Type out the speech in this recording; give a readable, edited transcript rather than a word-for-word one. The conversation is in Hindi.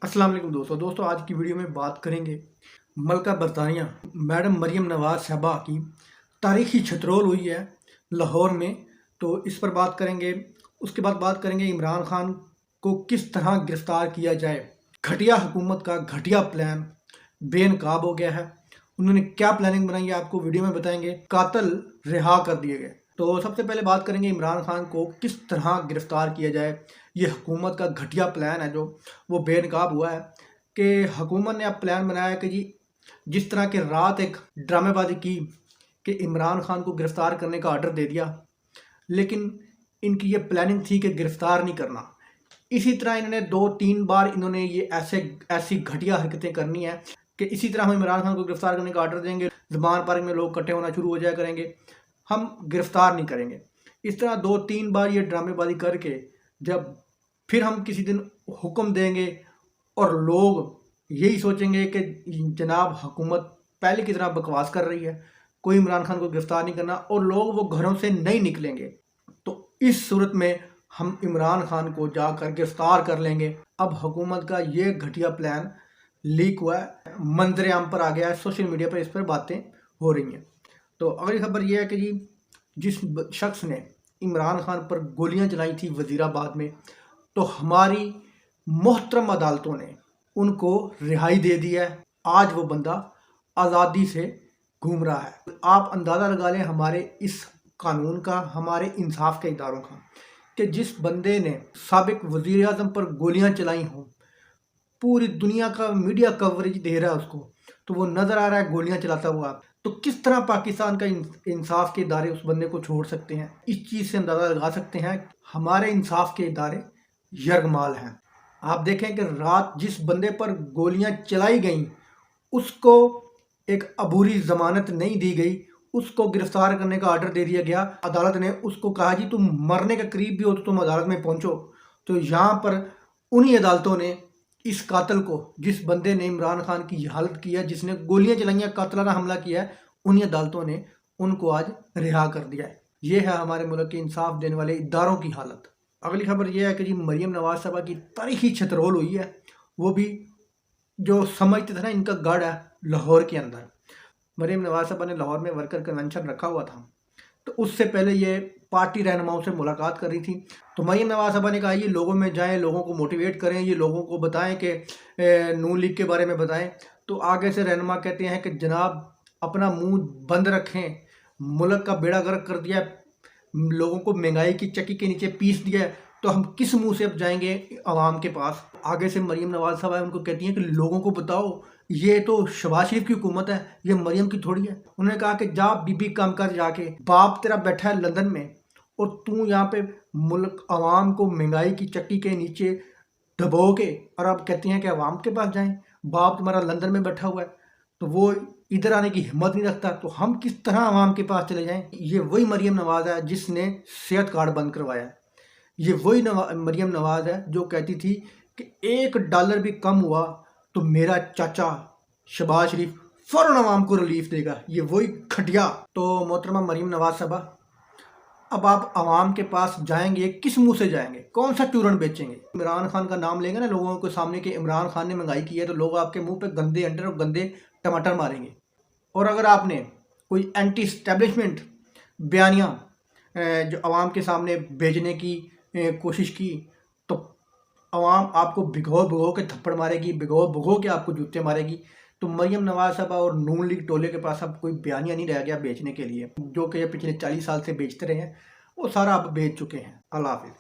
अस्सलाम वालेकुम दोस्तों आज की वीडियो में बात करेंगे मलका बरतानिया मैडम मरियम नवाज साहबा की तारीखी छतरोल हुई है लाहौर में। तो इस पर बात करेंगे। उसके बाद बात करेंगे इमरान खान को किस तरह गिरफ्तार किया जाए। घटिया हुकूमत का घटिया प्लान बेनकाब हो गया है। उन्होंने क्या प्लानिंग बनाई है आपको वीडियो में बताएंगे। कातिल रिहा कर दिए गए। तो सबसे पहले बात करेंगे इमरान खान को किस तरह गिरफ्तार किया जाए। ये हुकूमत का घटिया प्लान है जो वो बेनकाब हुआ है कि हुकूमत ने अब प्लान बनाया कि जी जिस तरह के रात एक ड्रामेबाजी की कि इमरान खान को गिरफ्तार करने का ऑर्डर दे दिया, लेकिन इनकी ये प्लानिंग थी कि गिरफ्तार नहीं करना। इसी तरह इन्होंने 2-3 बार इन्होंने ये ऐसी घटिया हरकतें करनी है कि इसी तरह हम इमरान खान को गिरफ्तार करने का ऑर्डर देंगे, जमान पार्क में लोग इकट्ठे होना शुरू हो जाया करेंगे, हम गिरफ्तार नहीं करेंगे। इस तरह 2-3 बार ये ड्रामेबाजी करके जब फिर हम किसी दिन हुक्म देंगे और लोग यही सोचेंगे कि जनाब हुकूमत पहले की तरह बकवास कर रही है, कोई इमरान खान को गिरफ्तार नहीं करना, और लोग वो घरों से नहीं निकलेंगे, तो इस सूरत में हम इमरान खान को जाकर गिरफ्तार कर लेंगे। अब हुकूमत का ये घटिया प्लान लीक हुआ है, मंजर आम पर आ गया है, सोशल मीडिया पर इस पर बातें हो रही हैं। तो अगली खबर यह है कि जी जिस शख्स ने इमरान खान पर गोलियां चलाई थी वजीराबाद में, तो हमारी मोहतरम अदालतों ने उनको रिहाई दे दी है। आज वो बंदा आज़ादी से घूम रहा है। आप अंदाज़ा लगा लें हमारे इस कानून का, हमारे इंसाफ के इदारों का, कि जिस बंदे ने साबिक वज़ीर आज़म पर गोलियां चलाई हों, पूरी दुनिया का मीडिया कवरेज दे रहा है उसको, तो वो नज़र आ रहा है गोलियां चलाता हुआ। तो किस तरह पाकिस्तान का इंसाफ के इदारे उस बंदे को छोड़ सकते हैं। इस चीज़ से अंदाज़ा लगा सकते हैं हमारे इंसाफ के इदारे यरगमाल हैं। आप देखें कि रात जिस बंदे पर गोलियां चलाई गईं उसको एक अबूरी ज़मानत नहीं दी गई, उसको गिरफ्तार करने का ऑर्डर दे दिया गया। अदालत ने उसको कहा जी तुम मरने के करीब भी हो तो तुम अदालत में पहुंचो। तो यहाँ पर उन्हीं अदालतों ने इस कातिल को, जिस बंदे ने इमरान खान की हालत की है, जिसने गोलियां चलाई, कातिलाना हमला किया है, उन्हीं अदालतों ने उनको आज रिहा कर दिया है। ये है हमारे मुल्क के इंसाफ देने वाले इदारों की हालत। अगली खबर यह है कि जी मरियम नवाज साहबा की तारीखी छतरोल हुई है। वो भी जो समझते थे ना इनका गढ़ है लाहौर के अंदर। मरियम नवाज साहबा ने लाहौर में वर्कर कन्वेंशन रखा हुआ था, तो उससे पहले ये पार्टी रहनुमाओं से मुलाकात कर रही थी। तो मरियम नवाज साहबा ने कहा ये लोगों में जाएं, लोगों को मोटिवेट करें, ये लोगों को बताएं कि नून लीग के बारे में बताएं। तो आगे से रहनुमा कहते हैं कि जनाब अपना मुंह बंद रखें, मुल्क का बेड़ा गर्क कर दिया, लोगों को महंगाई की चक्की के नीचे पीस दिया है, तो हम किस मुंह से अब जाएंगे आवाम के पास। आगे से मरियम नवाज साहब उनको कहती हैं कि लोगों को बताओ ये तो शहबाज शरीफ की हुकूमत है, ये मरियम की थोड़ी है। उन्होंने कहा कि जा बीबी काम कर जाके, बाप तेरा बैठा है लंदन में और तू यहाँ पे मुल्क आवाम को महंगाई की चक्की के नीचे दबो के, और अब कहती हैं कि आवाम के पास जाएं, बाप तुम्हारा लंदन में बैठा हुआ है, तो वो इधर आने की हिम्मत नहीं रखता, तो हम किस तरह आवाम के पास चले जाएं। ये वही मरियम नवाज है जिसने सेहत कार्ड बंद करवाया। ये वही मरियम नवाज है जो कहती थी कि $1 भी कम हुआ तो मेरा चाचा शहबाज शरीफ फौरन आवाम को रिलीफ देगा। ये वही घटिया। तो मोहतरमा मरियम नवाज साहबा, अब आप आवाम के पास जाएंगे, किस मुंह से जाएंगे, कौन सा चूरन बेचेंगे। इमरान खान का नाम लेंगे ना लोगों के सामने कि इमरान खान ने महंगाई की है, तो लोग आपके मुंह पे गंदे अंडे और गंदे टमाटर मारेंगे। और अगर आपने कोई एंटी इस्टेब्लिशमेंट बयानियाँ जो आवाम के सामने भेजने की कोशिश की, तो आवाम आपको भिगो भिगो के थप्पड़ मारेगी, भिगो भिगो के आपको जूते मारेगी। तो मरियम नवाज साहबा और नून लीग टोले के पास अब कोई बयानिया नहीं रह गया बेचने के लिए। जो कि पिछले 40 साल से बेचते रहे हैं वो सारा अब बेच चुके हैं। अल्लाह हाफिज़।